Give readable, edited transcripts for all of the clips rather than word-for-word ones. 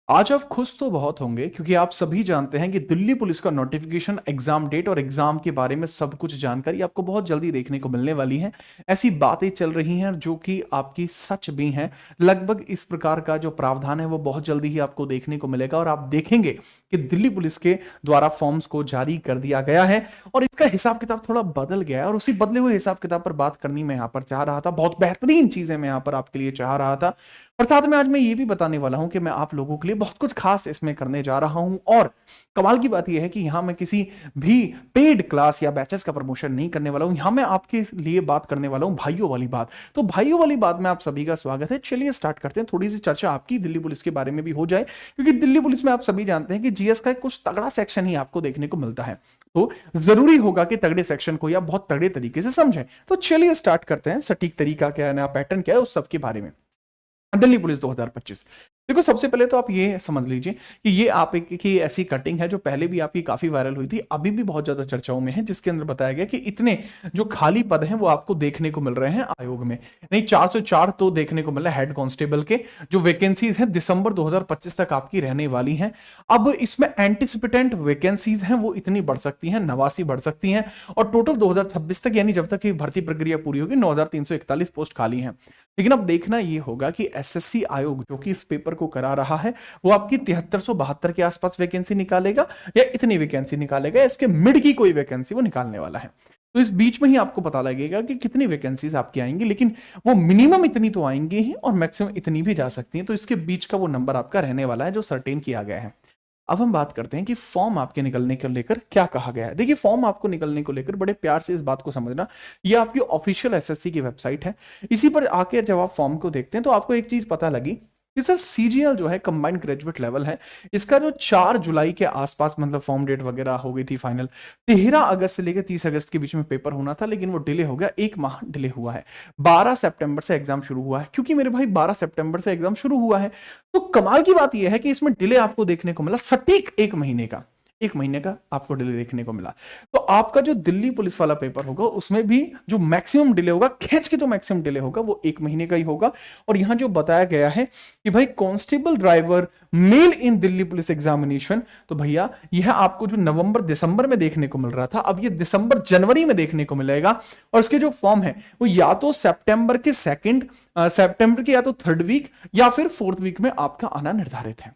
आज आप खुश तो बहुत होंगे क्योंकि आप सभी जानते हैं कि दिल्ली पुलिस का नोटिफिकेशन, एग्जाम डेट और एग्जाम के बारे में सब कुछ जानकारी आपको बहुत जल्दी देखने को मिलने वाली है। ऐसी बातें चल रही हैं जो कि आपकी सच भी हैं। लगभग इस प्रकार का जो प्रावधान है वो बहुत जल्दी ही आपको देखने को मिलेगा और आप देखेंगे कि दिल्ली पुलिस के द्वारा फॉर्म्स को जारी कर दिया गया है और इसका हिसाब किताब थोड़ा बदल गया है और उसी बदले हुए हिसाब किताब पर बात करनी मैं यहाँ पर चाह रहा था। बहुत बेहतरीन चीजें मैं यहाँ पर आपके लिए चाह रहा था और साथ में आज मैं ये भी बताने वाला हूं कि मैं आप लोगों के लिए बहुत कुछ खास इसमें करने जा रहा हूं। और कमाल की बात यह है कि यहां मैं किसी भी पेड क्लास या बैचेस का प्रमोशन नहीं करने वाला हूं। यहां मैं आपके लिए बात करने वाला हूं भाइयों वाली बात। तो भाइयों वाली बात में आप सभी का स्वागत है। चलिए स्टार्ट करते हैं। थोड़ी सी चर्चा आपकी दिल्ली पुलिस के बारे में भी हो जाए क्योंकि दिल्ली पुलिस में आप सभी जानते हैं कि जीएस का कुछ तगड़ा सेक्शन ही आपको देखने को मिलता है। तो जरूरी होगा कि तगड़े सेक्शन को या बहुत तगड़े तरीके से समझें। तो चलिए स्टार्ट करते हैं। सटीक तरीका क्या है, नया पैटर्न क्या है, उस सब के बारे में। दिल्ली पुलिस 2025। देखो, सबसे पहले तो आप ये समझ लीजिए कि ये आप एक की ऐसी कटिंग है जो पहले भी आपकी काफी वायरल हुई थी, अभी भी बहुत ज्यादा चर्चाओं में है, जिसके अंदर बताया गया कि इतने जो खाली पद हैं वो आपको देखने को मिल रहे हैं आयोग में। नहीं, 404 तो देखने को मिल रहा है हेड कांस्टेबल के। जो वैकेंसीज हैं दिसंबर 2025 तक आपकी रहने वाली हैं। अब इसमें एंटिसिपेटेंट वैकेंसीज हैं वो इतनी बढ़ सकती हैं, 89 बढ़ सकती हैं और टोटल 2026 तक यानी जब तक ये भर्ती प्रक्रिया पूरी होगी 9341 पोस्ट खाली हैं। लेकिन अब देखना ये होगा कि एसएससी आयोग जो कि इस पेपर को करा रहा है वो आपकी 7372 के आसपास वैकेंसी निकालेगा या इतनी वैकेंसी निकालेगा, इसके मिड की कोई वैकेंसी वो निकालने वाला है। तो इस बीच में ही आपको पता लगेगा कि कितनी वैकेंसीज आपकी आएंगी, लेकिन वो मिनिमम इतनी तो आएंगी ही और मैक्सिमम इतनी भी जा सकती हैं। तो इसके बीच का वो नंबर आपका रहने वाला है जो सर्टेन किया गया है। अब हम बात करते हैं कि फॉर्म आपके निकलने को लेकर क्या कहा गया है। देखिए, फॉर्म आपको निकलने को लेकर बड़े प्यार से इस बात को समझना, ये आपकी ऑफिशियल एसएससी की वेबसाइट है। इसी पर आके जब आप फॉर्म को देखते हैं तो आपको एक चीज पता लगी कि सर सीजीएल जो है कंबाइंड ग्रेजुएट लेवल है, इसका जो 4 जुलाई के आसपास मतलब फॉर्म डेट वगैरह हो गई थी फाइनल, 13 अगस्त से लेकर 30 अगस्त के बीच में पेपर होना था, लेकिन वो डिले हो गया, एक माह डिले हुआ है। 12 सितंबर से एग्जाम शुरू हुआ है। क्योंकि मेरे भाई 12 सितंबर से एग्जाम शुरू हुआ है तो कमाल की बात यह है कि इसमें डिले आपको देखने को मिला सटीक एक महीने का आपको डिले देखने को मिला। तो आपका जो दिल्ली पुलिस वाला पेपर होगा उसमें भी जो मैक्सिमम डिले होगा, खींच के जो मैक्सिमम डिले होगा वो एक महीने का ही होगा। और यहां जो बताया गया है कि भाई कांस्टेबल ड्राइवर मेल इन दिल्ली पुलिस एग्जामिनेशन, तो भैया यह आपको जो नवंबर दिसंबर में देखने को मिल रहा था अब ये दिसंबर जनवरी में देखने को मिलेगा। और इसके जो फॉर्म है वो या तो सितंबर के या तो थर्ड वीक या फिर फोर्थ वीक में आपका आना निर्धारित है,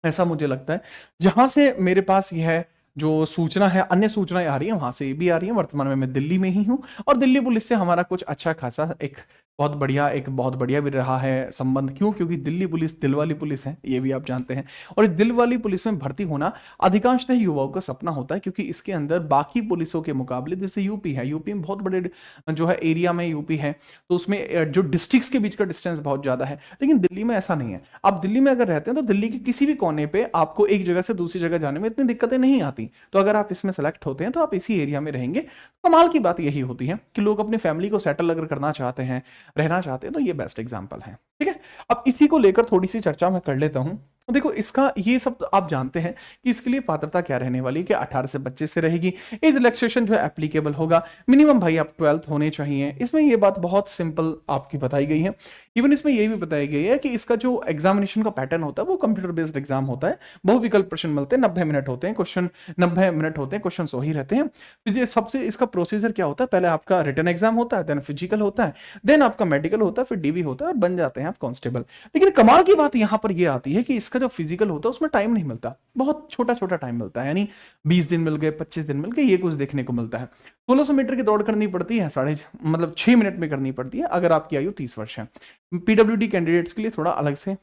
ऐसा मुझे लगता है। जहां से मेरे पास यह जो सूचना है, अन्य सूचनाएं आ रही है वहां से ये भी आ रही है। वर्तमान में मैं दिल्ली में ही हूं और दिल्ली पुलिस से हमारा कुछ अच्छा खासा एक बहुत बढ़िया भी रहा है संबंध। क्यों? क्योंकि दिल्ली पुलिस दिल वाली पुलिस है, ये भी आप जानते हैं। और इस दिल वाली पुलिस में भर्ती होना अधिकांशतः युवाओं का सपना होता है, क्योंकि इसके अंदर बाकी पुलिसों के मुकाबले, जैसे यूपी है, यूपी में बहुत बड़े जो है एरिया में यूपी है, तो उसमें जो डिस्ट्रिक्ट्स के बीच का डिस्टेंस बहुत ज्यादा है। लेकिन दिल्ली में ऐसा नहीं है। आप दिल्ली में अगर रहते हैं तो दिल्ली के किसी भी कोने पे आपको एक जगह से दूसरी जगह जाने में इतनी दिक्कतें नहीं आती। तो अगर आप इसमें सेलेक्ट होते हैं तो आप इसी एरिया में रहेंगे। कमाल की बात यही होती है कि लोग अपनी फैमिली को सेटल अगर करना चाहते हैं, रहना चाहते हैं, तो ये बेस्ट एग्जांपल है। ठीक है, अब इसी को लेकर थोड़ी सी चर्चा मैं कर लेता हूं। देखो, इसका ये सब आप जानते हैं कि इसके लिए पात्रता क्या रहने वाली है कि 18 से 25 से रहेगी। एज रिलैक्सेशन जो है एप्लीकेबल होगा। मिनिमम भाई आप 12th होने चाहिए। इसमें ये बात बहुत सिंपल आपकी बताई गई है। इवन इसमें ये भी बताई गई है कि इसका जो एग्जामिनेशन का पैटर्न होता है वो कंप्यूटर बेस्ड एग्जाम होता है। बहुविकल्प प्रश्न मिलते हैं, 90 मिनट होते हैं क्वेश्चन, 90 मिनट होते हैं क्वेश्चन, सो ही रहते हैं। फिर सबसे इसका प्रोसीजर क्या होता है, पहले आपका रिटन एग्जाम होता है, देन फिजिकल होता है, देन आपका मेडिकल होता है, फिर डीवी होता है और बन जाते हैं आप कांस्टेबल। लेकिन कमाल की बात यहां पर यह आती है कि इसका जो फिजिकल होता है उसमें टाइम नहीं मिलता, बहुत छोटा छोटा टाइम मिलता है। यानी 20 दिन मिल गए, 25 दिन मिल गए, ये कुछ देखने को मिलता है। 1600 मीटर की दौड़ करनी पड़ती है, 6 मिनट में करनी पड़ती है अगर आपकी आयु 30 वर्ष है। पीडब्ल्यूडी कैंडिडेट्स के लिए थोड़ा अलग से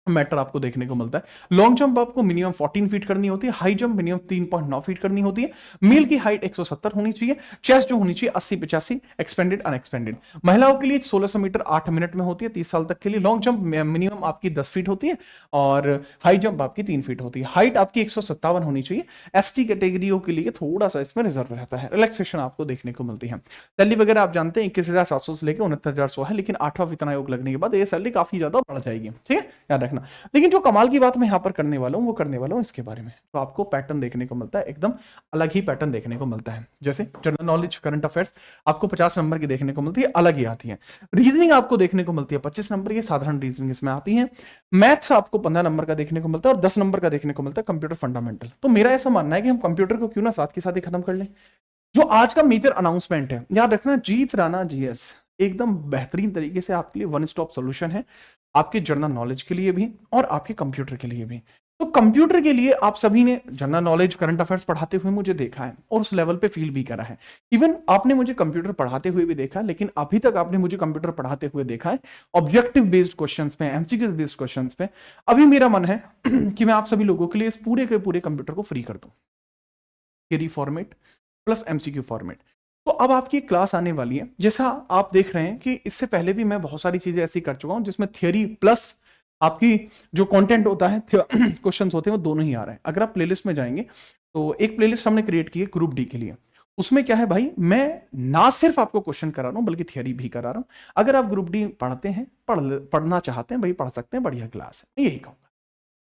मैटर आपको देखने को मिलता है। लॉन्ग जंप आपको मिनिमम 14 फीट करनी होती है, हाई जंप मिनिमम 3.9 फीट करनी होती है। मेल की हाइट 170 होनी चाहिए, चेस्ट जो होनी चाहिए 80-85, एक्सपेंडेड अनएक्सपेंडेड। महिलाओं के लिए 1600 मीटर 8 मिनट में होती है 30 साल तक के लिए। लॉन्ग जंप मिनिमम आपकी 10 फीट होती है और हाई जंप आपकी 3 फीट होती है। हाइट आपकी 157 होनी चाहिए। एसटी कैटेगरियों के लिए थोड़ा सा इसमें रिजर्व रहता है। रिलैक्सेशन आपको देखने को मिलती है। सैलरी वगैरह आप जानते हैं 21,700 से लेकर 69,100 है, लेकिन 8वां वेतन आयोग लगने के बाद ये सैलरी काफी ज्यादा बढ़ जाएगी। ठीक है, याद रखना। रखना। लेकिन जो कमाल की बात मैं यहाँ पर करने वाला हूँ वो करने वाला हूँ इसके बारे में, तो आपको पैटर्न देखने को मिलता है, एकदम अलग ही पैटर्न देखने को मिलता है। जैसे जनरल नॉलेज करंट अफेयर्स आपको 50 नंबर की देखने को मिलती है, अलग ही आती है। रीजनिंग आपको देखने को मिलती है 25 नंबर की, साधारण रीजनिंग इसमें आती है। मैथ्स आपको 15 नंबर का देखने को मिलता है और 10 नंबर का देखने को मिलता है कंप्यूटर फंडामेंटल। तो मेरा ऐसा मानना है कि हम कंप्यूटर को क्यों ना साथ के साथ ही खत्म कर लें। जो आज का मेजर अनाउंसमेंट है, याद रखना, जीत राणा जीएस एकदम बेहतरीन तरीके से आपके लिए वन स्टॉप सॉल्यूशन है, आपके जनरल नॉलेज के लिए भी और आपके कंप्यूटर के लिए भी। तो कंप्यूटर के लिए आप सभी ने जनरल नॉलेज करंट अफेयर्स पढ़ाते हुए मुझे देखा है और उस लेवल पे फील भी करा है। इवन आपने मुझे कंप्यूटर पढ़ाते हुए भी देखा है, लेकिन अभी तक आपने मुझे कंप्यूटर पढ़ाते हुए देखा है ऑब्जेक्टिव बेस्ड क्वेश्चंस पे, एमसीक्यू बेस्ड क्वेश्चंस पे। अभी मेरा मन है कि मैं आप सभी लोगों के लिए इस पूरे के पूरे कंप्यूटर को फ्री कर दूं, theory format plus MCQ format. तो अब आपकी क्लास आने वाली है, जैसा आप देख रहे हैं कि इससे पहले भी मैं बहुत सारी चीजें ऐसी कर चुका हूं जिसमें थियरी प्लस आपकी जो कंटेंट होता है, क्वेश्चंस होते हैं, वो दोनों ही आ रहे हैं। अगर आप प्लेलिस्ट में जाएंगे तो एक प्लेलिस्ट हमने क्रिएट की है ग्रुप डी के लिए। उसमें क्या है भाई, मैं ना सिर्फ आपको क्वेश्चन करा रहा हूं बल्कि थियरी भी करा रहा हूं। अगर आप ग्रुप डी पढ़ते हैं, पढ़ना चाहते हैं भाई, पढ़ सकते हैं, बढ़िया क्लास है, मैं यही कहूंगा।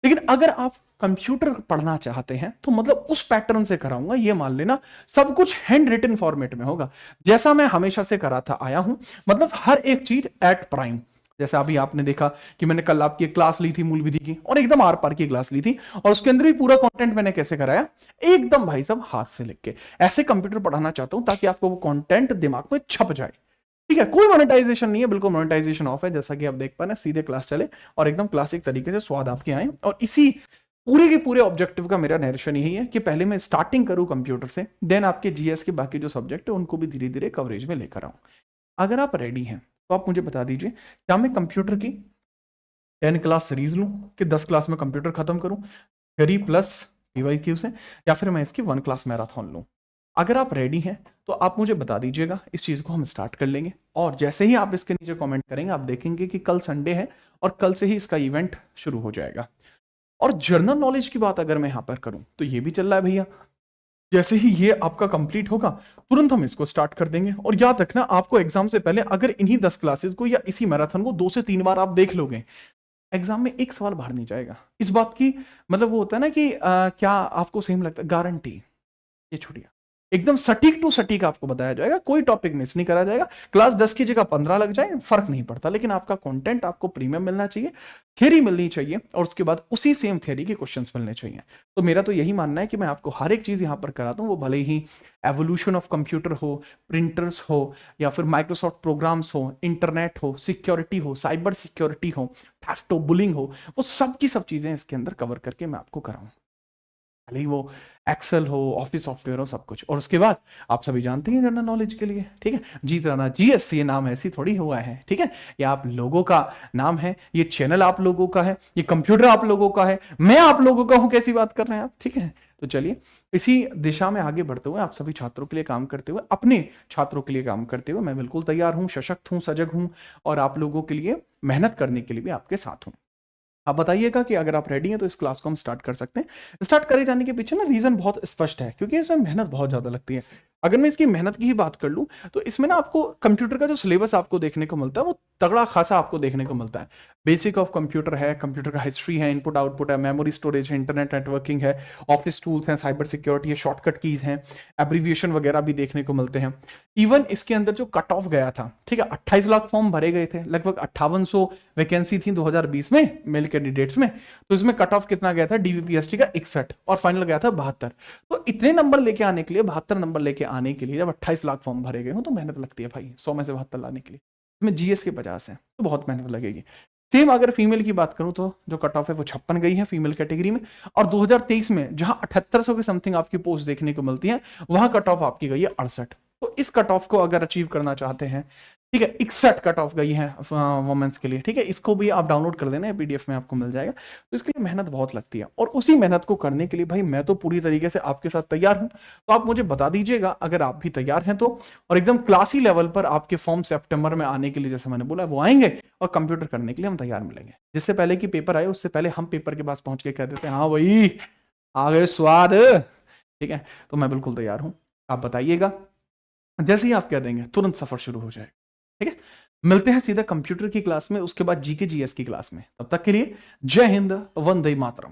लेकिन अगर आप कंप्यूटर पढ़ना चाहते हैं तो मतलब उस पैटर्न से कराऊंगा, ये मान लेना, सब कुछ हैंड रिटन फॉर्मेट में होगा, जैसा मैं हमेशा से कराता आया हूं। मतलब हर एक चीज एट प्राइम। जैसे अभी आपने देखा कि मैंने कल आपकी क्लास ली थी मूल विधि की, और एकदम आर पार की क्लास ली थी, और उसके अंदर भी पूरा कंटेंट मैंने कैसे कराया, एकदम भाई साहब हाथ से लिख के। ऐसे कंप्यूटर पढ़ाना चाहता हूं ताकि आपको वो कंटेंट दिमाग में छप जाए। ठीक है, कोई मोनेटाइजेशन नहीं है, बिल्कुल मोनेटाइजेशन ऑफ है, जैसा कि आप देख पा रहे हैं, सीधे क्लास चले और एकदम क्लासिक तरीके से स्वाद आपके आए। और इसी पूरे के पूरे ऑब्जेक्टिव का मेरा नरेशन यही है कि पहले मैं स्टार्टिंग करूं कंप्यूटर से, देन आपके जीएस के बाकी जो सब्जेक्ट है उनको भी धीरे धीरे कवरेज में लेकर आऊं। अगर आप रेडी हैं तो आप मुझे बता दीजिए, क्या मैं कंप्यूटर की 10 क्लास सीरीज लूं कि 10 क्लास में कंप्यूटर खत्म करूं थियरी प्लस पीवाईक्यू से, या फिर मैं इसकी 1 क्लास मैराथन लूं। अगर आप रेडी हैं तो आप मुझे बता दीजिएगा, इस चीज को हम स्टार्ट कर लेंगे। और जैसे ही आप इसके नीचे कमेंट करेंगे, आप देखेंगे कि कल संडे है और कल से ही इसका इवेंट शुरू हो जाएगा। और जनरल नॉलेज की बात अगर मैं यहां पर करूं तो ये भी चल रहा है भैया, जैसे ही ये आपका कंप्लीट होगा तुरंत हम इसको स्टार्ट कर देंगे। और याद रखना, आपको एग्जाम से पहले अगर इन्हीं 10 क्लासेस को या इसी मैराथन को 2 से 3 बार आप देख लोगे, एग्जाम में एक सवाल बाहर नहीं जाएगा। इस बात की मतलब वो होता है ना कि क्या आपको सेम लगता है, गारंटी, ये छुट्टियां एकदम सटीक टू सटीक आपको बताया जाएगा, कोई टॉपिक मिस नहीं करा जाएगा। क्लास 10 की जगह 15 लग जाए, फर्क नहीं पड़ता, लेकिन आपका कंटेंट आपको प्रीमियम मिलना चाहिए, थियरी मिलनी चाहिए, और उसके बाद उसी सेम थियरी के क्वेश्चंस मिलने चाहिए। तो मेरा तो यही मानना है कि मैं आपको हर एक चीज यहां पर कराता हूं, वो भले ही एवोल्यूशन ऑफ कंप्यूटर हो, प्रिंटर्स हो, या फिर माइक्रोसॉफ्ट प्रोग्राम्स हो, इंटरनेट हो, सिक्योरिटी हो, साइबर सिक्योरिटी हो, थेफ्ट हो, बुलिंग हो, वो सब की सब चीजें इसके अंदर कवर करके मैं आपको कराऊं, भले ही वो एक्सेल हो, ऑफिस सॉफ्टवेयर हो, सब कुछ। और उसके बाद आप सभी जानते हैं जनरल नॉलेज के लिए, ठीक है, जीत राणा जीएस, ये नाम ऐसी थोड़ी हुआ है, ठीक है, ये आप लोगों का नाम है, ये चैनल आप लोगों का है, ये कंप्यूटर आप लोगों का है, मैं आप लोगों का हूं, कैसी बात कर रहे हैं आप, ठीक है। तो चलिए इसी दिशा में आगे बढ़ते हुए, आप सभी छात्रों के लिए काम करते हुए, अपने छात्रों के लिए काम करते हुए, मैं बिल्कुल तैयार हूं, सशक्त हूं, सजग हूं, और आप लोगों के लिए मेहनत करने के लिए भी आपके साथ हूं। आप बताइएगा कि अगर आप रेडी हैं तो इस क्लास को हम स्टार्ट कर सकते हैं। स्टार्ट करे जाने के पीछे ना रीजन बहुत स्पष्ट है, क्योंकि इसमें मेहनत बहुत ज्यादा लगती है। अगर मैं इसकी मेहनत की ही बात कर लूं तो इसमें ना आपको कंप्यूटर का जो सिलेबस आपको देखने को मिलता है वो तगड़ा खासा आपको देखने को मिलता है। बेसिक ऑफ कंप्यूटर है, कंप्यूटर का हिस्ट्री है, इनपुट आउटपुट है, मेमोरी स्टोरेज है, इंटरनेट नेटवर्किंग है, ऑफिस टूल्स हैं, साइबर सिक्योरिटी है, शॉर्टकट कीज हैं, एब्रीविएशन वगैरह भी देखने को मिलते हैं। इवन इसके अंदर जो कट ऑफ गया था, ठीक है, 28 लाख फॉर्म भरे गए थे, लगभग 5800 वैकेंसी थी 2020 में मेल कैंडिडेट्स में, तो इसमें कट ऑफ कितना गया था डीवीपीएसटी का 61, और फाइनल गया था 72। तो इतने नंबर लेके आने के लिए, 72 नंबर लेके आने के लिए जब 28 लाख फॉर्म भरे गए हो तो मेहनत लगती है भाई, 100 में से 72 लाने के लिए। इसमें जीएस के 50 है तो बहुत मेहनत लगेगी। सेम अगर फीमेल की बात करूं तो जो कट ऑफ है वो 56 गई है फीमेल कैटेगरी में, और 2023 में जहां 7800 के समथिंग आपकी पोस्ट देखने को मिलती है, वहां कट ऑफ आपकी गई है 68। तो इस कट ऑफ को अगर अचीव करना चाहते हैं, ठीक है, 61 कट ऑफ गई है वुमेन्स के लिए, ठीक है, इसको भी आप डाउनलोड कर लेना, पीडीएफ में आपको मिल जाएगा। तो इसके लिए मेहनत बहुत लगती है, और उसी मेहनत को करने के लिए भाई मैं तो पूरी तरीके से आपके साथ तैयार हूं। तो आप मुझे बता दीजिएगा अगर आप भी तैयार हैं तो, और एकदम क्लासी लेवल पर आपके फॉर्म सितंबर में आने के लिए, जैसे मैंने बोला, वो आएंगे, और कंप्यूटर करने के लिए हम तैयार मिलेंगे। जिससे पहले कि पेपर आए उससे पहले हम पेपर के पास पहुंच के कह देते हैं हाँ भाई आ गए स्वाद, ठीक है। तो मैं बिल्कुल तैयार हूं, आप बताइएगा, जैसे ही आप कह देंगे तुरंत सफर शुरू हो जाएगा, ठीक है। मिलते हैं सीधा कंप्यूटर की क्लास में, उसके बाद जीके जीएस की क्लास में। तब तक के लिए जय हिंद, वंदे मातरम।